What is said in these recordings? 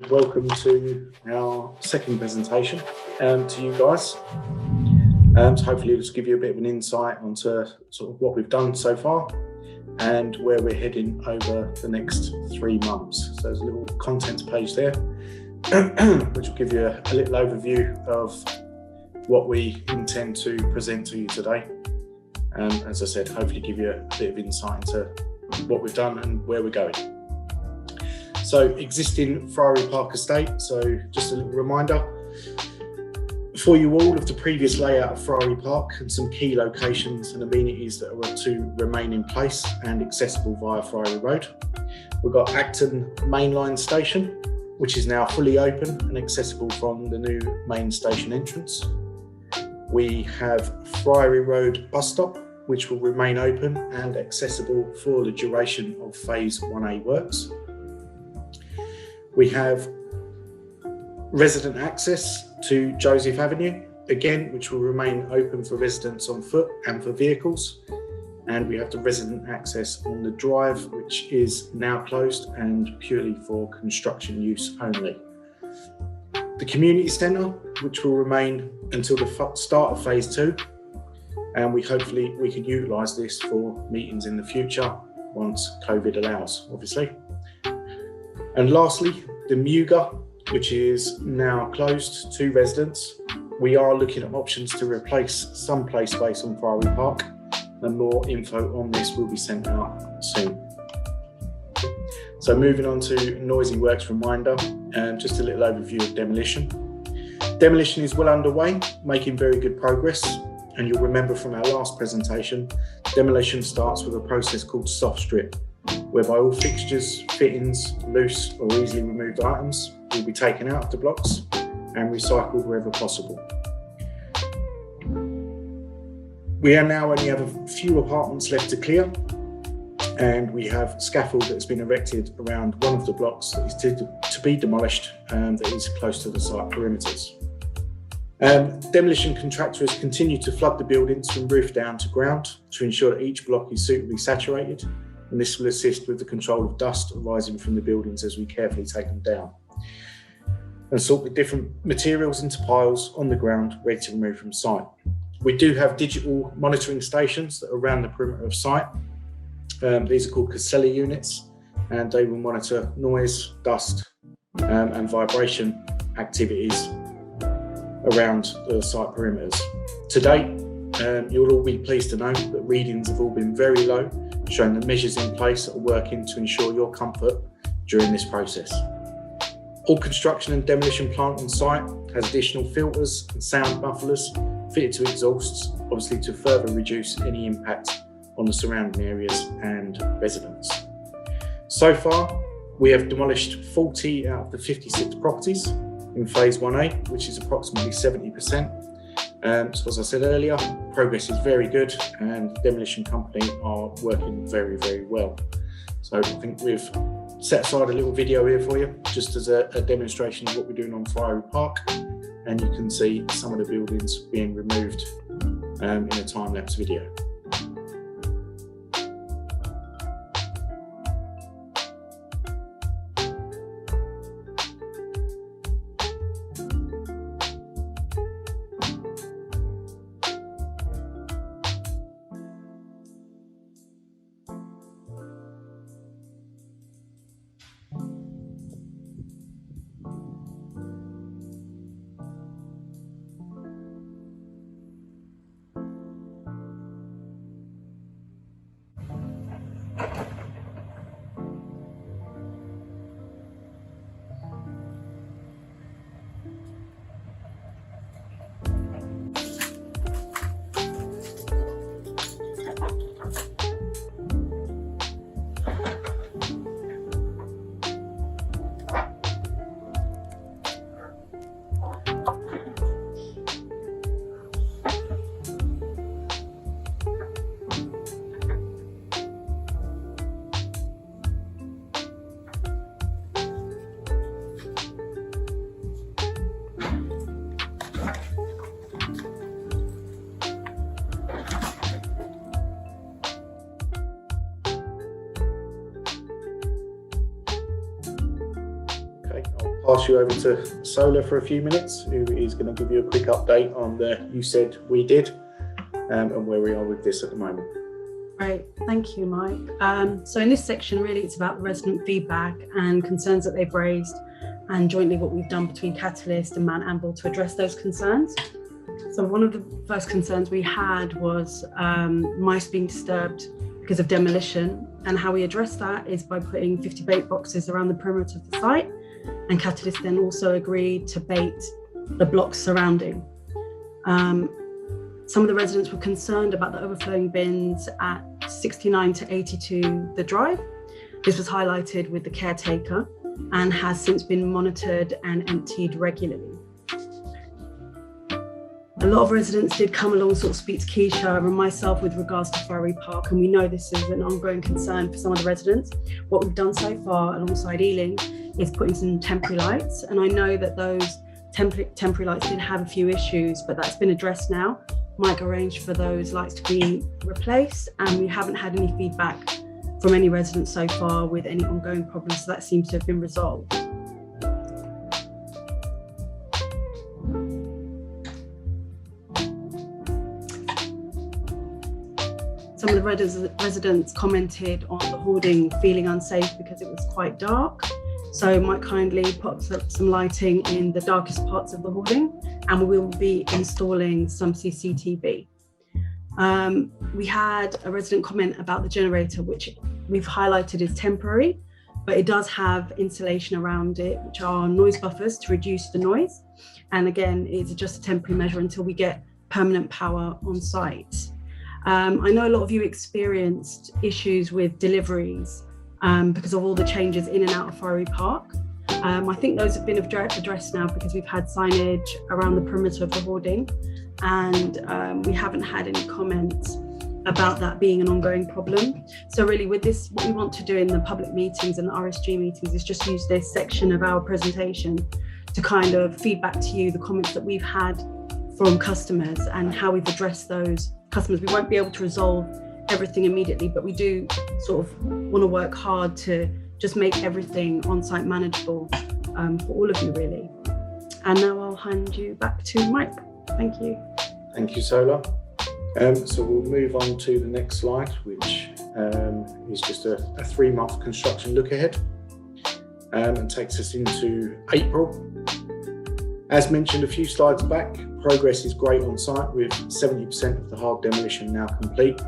Welcome to our second presentation to you guys. So hopefully it'll just give you a bit of an insight onto sort of what we've done so far and where we're heading over the next 3 months. So there's a little contents page there, which will give you a little overview of what we intend to present to you today. As I said, hopefully give you a bit of insight into what we've done and where we're going. So existing Friary Park estate, so just a little reminder for you all of the previous layout of Friary Park and some key locations and amenities that are to remain in place and accessible via Friary Road. We've got Acton Mainline Station, which is now fully open and accessible from the new main station entrance. We have Friary Road bus stop, which will remain open and accessible for the duration of Phase 1A works. We have resident access to Joseph Avenue, again, which will remain open for residents on foot and for vehicles. And we have the resident access on the drive, which is now closed and purely for construction use only. The community centre, which will remain until the start of Phase 2. And we can utilise this for meetings in the future once COVID allows, obviously. And lastly, the Muga, which is now closed to residents. We are looking at options to replace some play space on Friary Park, and more info on this will be sent out soon. So moving on to Noisy Works reminder, and just a little overview of Demolition. Demolition is well underway, making very good progress. And you'll remember from our last presentation, Demolition starts with a process called soft strip, whereby all fixtures, fittings, loose or easily removed items will be taken out of the blocks and recycled wherever possible. We now only have a few apartments left to clear, and we have scaffold that's been erected around one of the blocks that is to be demolished and that is close to the site perimeters. Demolition contractors continue to flood the buildings from roof down to ground to ensure that each block is suitably saturated, and this will assist with the control of dust arising from the buildings as we carefully take them down and sort the different materials into piles on the ground ready to remove from site. We do have digital monitoring stations that are around the perimeter of site. These are called Casella units, and they will monitor noise, dust and vibration activities around the site perimeters. To date, you'll all be pleased to know that readings have all been very low, showing the measures in place are working to ensure your comfort during this process. All construction and demolition plant on site has additional filters and sound mufflers fitted to exhausts, obviously to further reduce any impact on the surrounding areas and residents. So far, we have demolished 40 out of the 56 properties in Phase 1A, which is approximately 70%. So as I said earlier, progress is very good and the demolition company are working very, very well. So I think we've set aside a little video here for you, just as a demonstration of what we're doing on Friary Park. And you can see some of the buildings being removed in a time-lapse video. pass you over to Sola for a few minutes, who is going to give you a quick update on the You Said We Did and where we are with this at the moment. Great, thank you, Mike. So in this section, really, it's about the resident feedback and concerns that they've raised, and jointly what we've done between Catalyst and Mount Anvil to address those concerns. So one of the first concerns we had was mice being disturbed because of demolition, and how we address that is by putting 50 bait boxes around the perimeter of the site, and Catalyst then also agreed to bait the blocks surrounding. Some of the residents were concerned about the overflowing bins at 69 to 82 The Drive. This was highlighted with the caretaker and has since been monitored and emptied regularly. A lot of residents did come along, sort of speak to Keisha and myself with regards to Friary Park, and we know this is an ongoing concern for some of the residents. What we've done so far alongside Ealing is putting some temporary lights, and I know that those temporary lights did have a few issues, but that's been addressed now. Mike arranged for those lights to be replaced, and we haven't had any feedback from any residents so far with any ongoing problems, so that seems to have been resolved. Some of the residents commented on the hoarding feeling unsafe because it was quite dark. So Mike kindly put up some lighting in the darkest parts of the hoarding, and we will be installing some CCTV. We had a resident comment about the generator, which we've highlighted as temporary, but it does have insulation around it, which are noise buffers to reduce the noise. And again, it's just a temporary measure until we get permanent power on site. I know a lot of you experienced issues with deliveries because of all the changes in and out of Friary Park. I think those have been addressed now because we've had signage around the perimeter of the hoarding, and we haven't had any comments about that being an ongoing problem. So really with this, what we want to do in the public meetings and the RSG meetings is just use this section of our presentation to kind of feedback to you the comments that we've had from customers and how we've addressed those customers. We won't be able to resolve everything immediately, but we do sort of want to work hard to just make everything on site manageable for all of you, really. And now I'll hand you back to Mike. Thank you. Thank you, Sola. So we'll move on to the next slide, which is just a 3-month construction look ahead and takes us into April. As mentioned a few slides back, progress is great on site with 70% of the hard demolition now complete.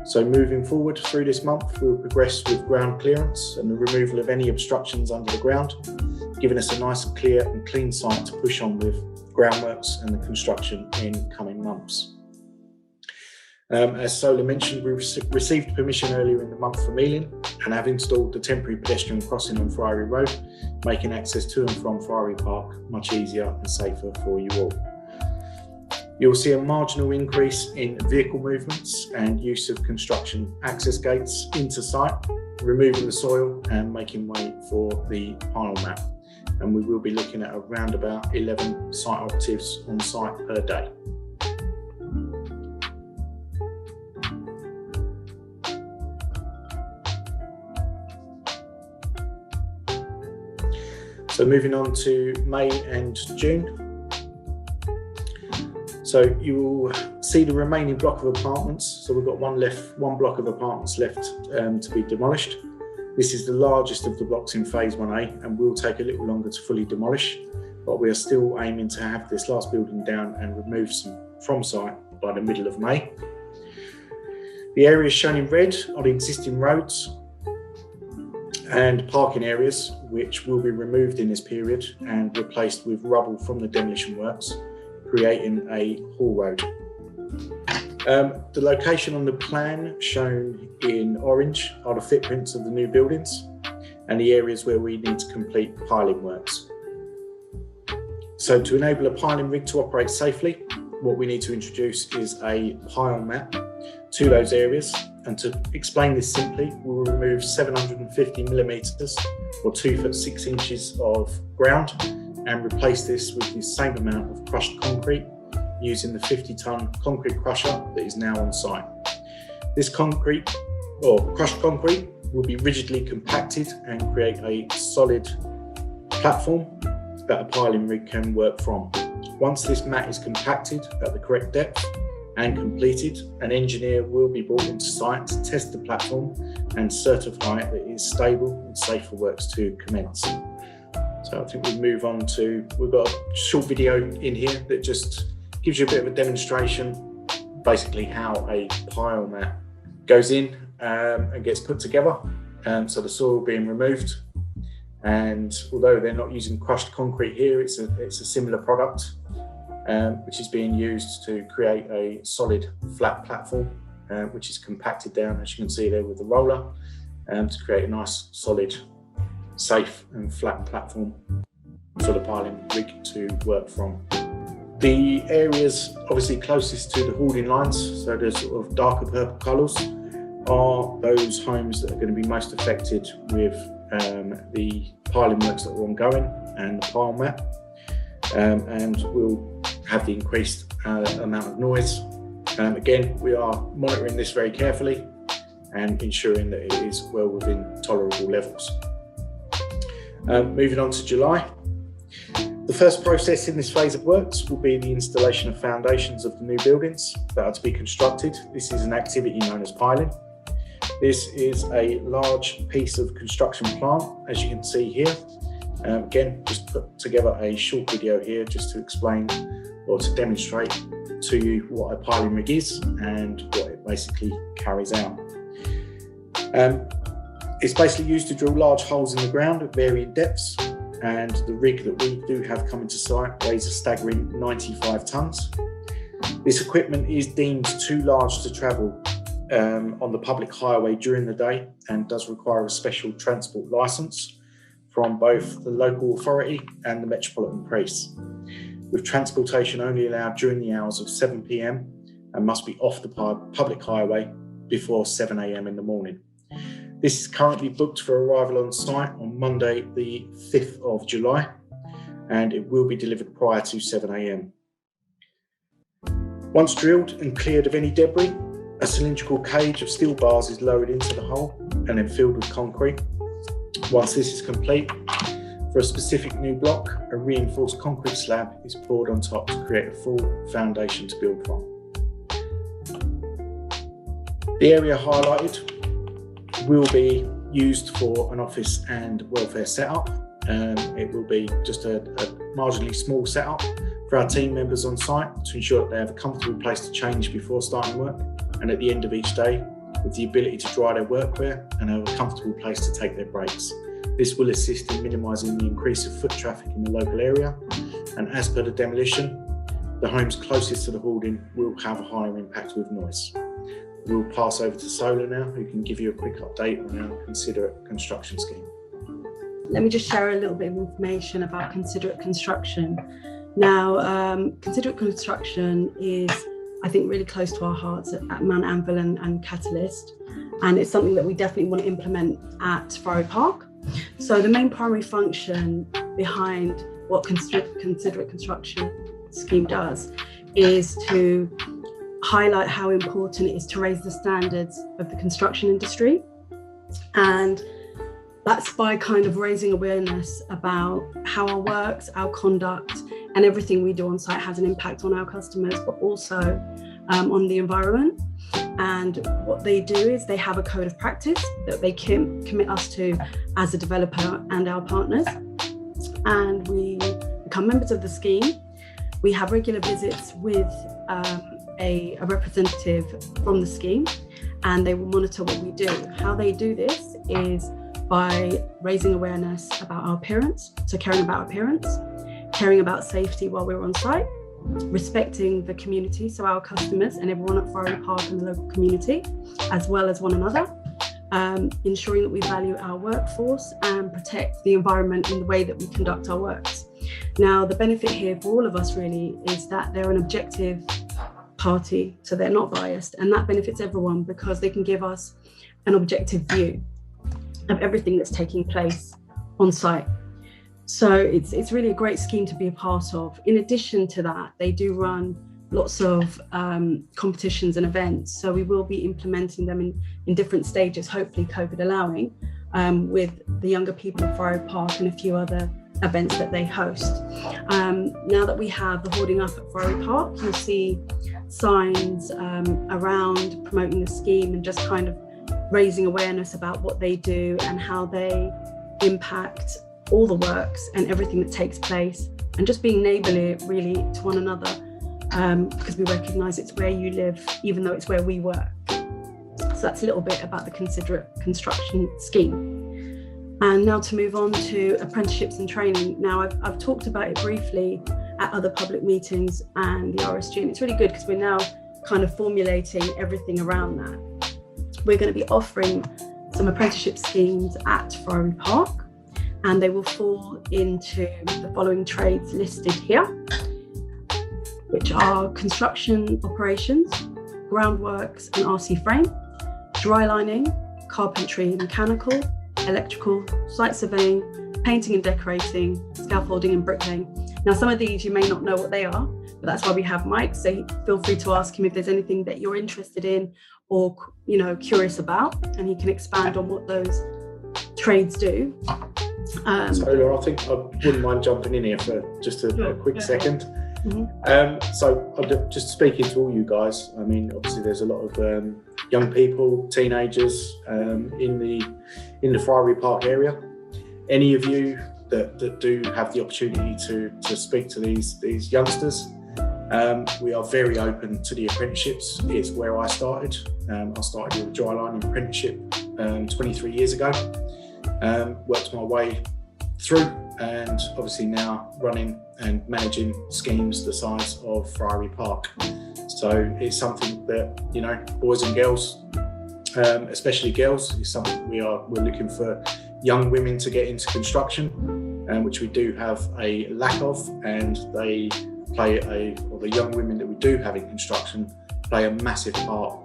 So moving forward through this month, we'll progress with ground clearance and the removal of any obstructions under the ground, giving us a nice, clear and clean site to push on with groundworks and the construction in coming months. As Sola mentioned, we received permission earlier in the month from Ealing and have installed the temporary pedestrian crossing on Friary Road, making access to and from Friary Park much easier and safer for you all. You'll see a marginal increase in vehicle movements and use of construction access gates into site, removing the soil and making way for the pile map. And we will be looking at around about 11 site operatives on site per day. So moving on to May and June. So you will see the remaining block of apartments. So we've got one block of apartments left to be demolished. This is the largest of the blocks in phase 1A and will take a little longer to fully demolish, but we are still aiming to have this last building down and removed from site by the middle of May. The areas shown in red are the existing roads and parking areas, which will be removed in this period and replaced with rubble from the demolition works, creating a haul road. The location on the plan shown in orange are the footprints of the new buildings and the areas where we need to complete piling works. So to enable a piling rig to operate safely, what we need to introduce is a pile map to those areas. And to explain this simply, we will remove 750 millimetres or 2 foot 6 inches of ground and replace this with the same amount of crushed concrete using the 50-ton concrete crusher that is now on site. This concrete or crushed concrete will be rigidly compacted and create a solid platform that a piling rig can work from. Once this mat is compacted at the correct depth and completed, an engineer will be brought into site to test the platform and certify that it is stable and safe for works to commence. So I think we move on to, we've got a short video in here that just gives you a bit of a demonstration, basically how a pile mat goes in and gets put together. So the soil being removed, and although they're not using crushed concrete here, it's a similar product which is being used to create a solid flat platform which is compacted down, as you can see there with the roller, to create a nice solid, safe and flat platform for the piling rig to work from. The areas obviously closest to the hoarding lines, so the sort of darker purple colours, are those homes that are going to be most affected with the piling works that are ongoing and the pile mat, and will have the increased amount of noise. Again, we are monitoring this very carefully and ensuring that it is well within tolerable levels. Moving on to July. The first process in this phase of works will be the installation of foundations of the new buildings that are to be constructed. This is an activity known as piling. This is a large piece of construction plant, as you can see here. Again, just put together a short video here just to explain or to demonstrate to you what a piling rig is and what it basically carries out. It's basically used to drill large holes in the ground at varying depths, and the rig that we do have coming to site weighs a staggering 95 tonnes. This equipment is deemed too large to travel on the public highway during the day and does require a special transport licence from both the local authority and the Metropolitan Police, with transportation only allowed during the hours of 7 p.m. and must be off the public highway before 7 a.m. in the morning. This is currently booked for arrival on site on Monday the 5th of July, and it will be delivered prior to 7 a.m. Once drilled and cleared of any debris, a cylindrical cage of steel bars is lowered into the hole and then filled with concrete. Once this is complete, for a specific new block, a reinforced concrete slab is poured on top to create a full foundation to build from. The area highlighted will be used for an office and welfare setup. It will be just a marginally small setup for our team members on site to ensure that they have a comfortable place to change before starting work, and at the end of each day with the ability to dry their workwear and have a comfortable place to take their breaks. This will assist in minimising the increase of foot traffic in the local area, and as per the demolition, the homes closest to the hoarding will have a higher impact with noise. We'll pass over to Sola now, who can give you a quick update on our considerate construction scheme. Let me just share a little bit of information about considerate construction. Now, considerate construction is, I think, really close to our hearts at Mount Anvil and Catalyst, and it's something that we definitely want to implement at Friary Park. So the main primary function behind what considerate construction scheme does is to highlight how important it is to raise the standards of the construction industry, and that's by kind of raising awareness about how our works, our conduct, and everything we do on site has an impact on our customers, but also on the environment. And what they do is they have a code of practice that they commit us to as a developer and our partners, and we become members of the scheme. We have regular visits with a representative from the scheme, and they will monitor what we do. How they do this is by raising awareness about our appearance, so caring about our appearance, caring about safety while we're on site, respecting the community, so our customers and everyone at Friary Park and the local community, as well as one another, ensuring that we value our workforce and protect the environment in the way that we conduct our works. Now, the benefit here for all of us really is that they're an objective party, so they're not biased, and that benefits everyone because they can give us an objective view of everything that's taking place on site. So it's really a great scheme to be a part of. In addition to that, they do run lots of competitions and events, so we will be implementing them in different stages, hopefully COVID allowing, with the younger people of Friary Park and a few other events that they host. Now that we have the hoarding up at Friary Park, you'll see signs around promoting the scheme and just kind of raising awareness about what they do and how they impact all the works and everything that takes place, and just being neighbourly really to one another, because we recognise it's where you live, even though it's where we work. So that's a little bit about the considerate construction scheme. And now to move on to apprenticeships and training. Now I've talked about it briefly at other public meetings and the RSG, and it's really good because we're now kind of formulating everything around that. We're going to be offering some apprenticeship schemes at Friary Park, and they will fall into the following trades listed here, which are construction operations, groundworks and RC frame, dry lining, carpentry, mechanical, electrical, site surveying, painting and decorating, scaffolding and bricklaying. Now, some of these you may not know what they are, but that's why we have Mike, so feel free to ask him if there's anything that you're interested in or curious about, and he can expand on what those trades do. So Laura, I think I wouldn't mind jumping in here for just a quick second. Mm-hmm. So I'm just speaking to all you guys. I mean, obviously there's a lot of young people, teenagers in the Friary Park area. Any of you that do have the opportunity to speak to these youngsters, we are very open to the apprenticeships. It's where I started. I started with a dry lining apprenticeship 23 years ago. Worked my way through, and obviously now running and managing schemes the size of Friary Park. So it's something that, boys and girls, especially girls, is something we're looking for young women to get into construction, which we do have a lack of, and they play the young women that we do have in construction play a massive part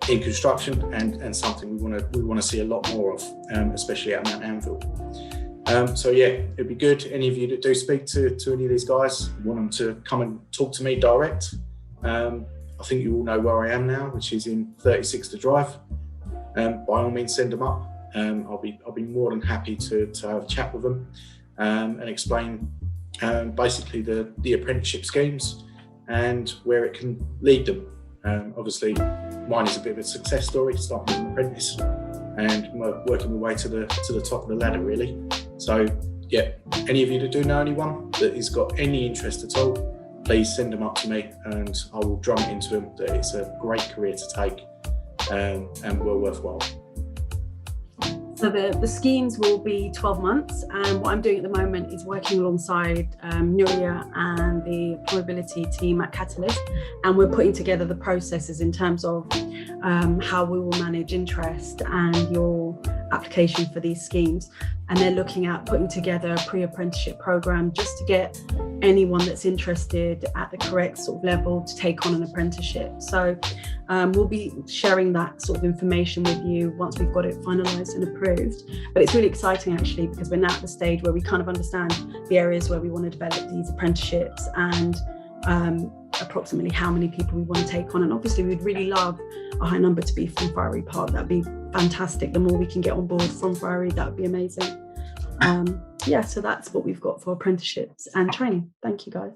in construction, and something we want to see a lot more of, especially at Mount Anvil. So yeah, it'd be good. Any of you that do speak to any of these guys, want them to come and talk to me direct. I think you all know where I am now, which is in 36 The Drive. By all means, send them up. I'll be more than happy to have a chat with them and explain basically the apprenticeship schemes and where it can lead them. Obviously, mine is a bit of a success story, starting as an apprentice and working my way to the top of the ladder, really. So yeah, any of you that do know anyone that has got any interest at all, please send them up to me, and I will drum it into them that it's a great career to take and well worthwhile. So the schemes will be 12 months, and what I'm doing at the moment is working alongside Nuria and the employability team at Catalyst, and we're putting together the processes in terms of how we will manage interest and your application for these schemes. And they're looking at putting together a pre-apprenticeship program just to get anyone that's interested at the correct sort of level to take on an apprenticeship. So we'll be sharing that sort of information with you once we've got it finalised and approved. But it's really exciting actually, because we're now at the stage where we kind of understand the areas where we want to develop these apprenticeships and approximately how many people we want to take on. And obviously we'd really love a high number to be from Friary Park. That'd be fantastic. The more we can get on board from Friary, that would be amazing. Yeah, so that's what we've got for apprenticeships and training. Thank you, guys.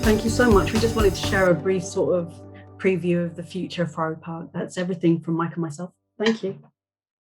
Thank you so much. We just wanted to share a brief sort of preview of the future of Friary Park. That's everything from Mike and myself. Thank you.